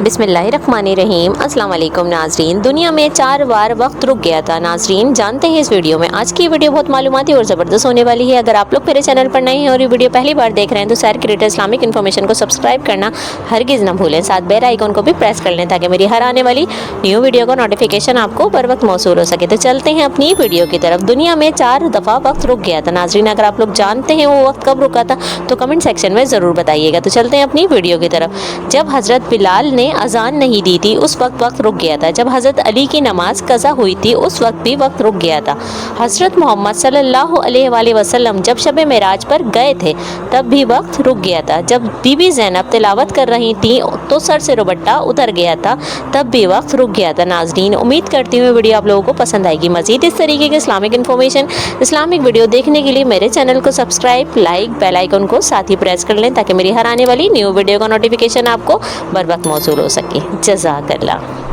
बिस्मिल्लाहिर्रहमानिर्रहीम। अस्सलाम वालेकुम नाजरीन। दुनिया में 4 बार वक्त रुक गया था। नाजरीन जानते हैं इस वीडियो में। आज की वीडियो बहुत मालूमाती और ज़बरदस्त होने वाली है। अगर आप लोग मेरे चैनल पर नए हैं और ये वीडियो पहली बार देख रहे हैं तो सैर क्रिएटर इस्लामिक इन्फॉर्मेशन को सब्सक्राइब करना हरगिज़ ना भूलें। साथ बेल आइकन को भी प्रेस कर लें ताकि मेरी हर आने वाली न्यू वीडियो का नोटिफिकेशन आपको बर वक्त मौसूल हो सके। तो चलते हैं अपनी वीडियो की तरफ। दुनिया में 4 दफ़ा वक्त रुक गया था। नाजरीन अगर आप लोग जानते हैं वो वक्त कब रुका था तो कमेंट सेक्शन में ज़रूर बताइएगा। तो चलते हैं अपनी वीडियो की तरफ। जब हज़रत बिलाल ने अजान नहीं दी थी उस वक्त रुक गया था। जब हज़रत अली की नमाज कज़ा हुई थी उस वक्त भी वक्त रुक गया था। हज़रत मोहम्मद सल्लल्लाहु अलैहि वसल्लम जब शब मेराज पर गए थे तब भी वक्त रुक गया था। जब बीबी ज़ैनब तिलावत कर रही थी तो सर से दुपट्टा उतर गया था तब भी वक्त रुक गया था। नाज़रीन उम्मीद करती हूँ वीडियो आप लोगों को पसंद आएगी। मज़ीद इस तरीके के इस्लामिक इन्फॉर्मेशन इस्लामिक वीडियो देखने के लिए मेरे चैनल को सब्सक्राइब लाइक बेल आइकन को साथ ही प्रेस कर लें ताकि मेरी हर आने वाली न्यू वीडियो का नोटिफिकेशन आपको बर वक्त मौसूल हो सके। जज़ाकल्लाह।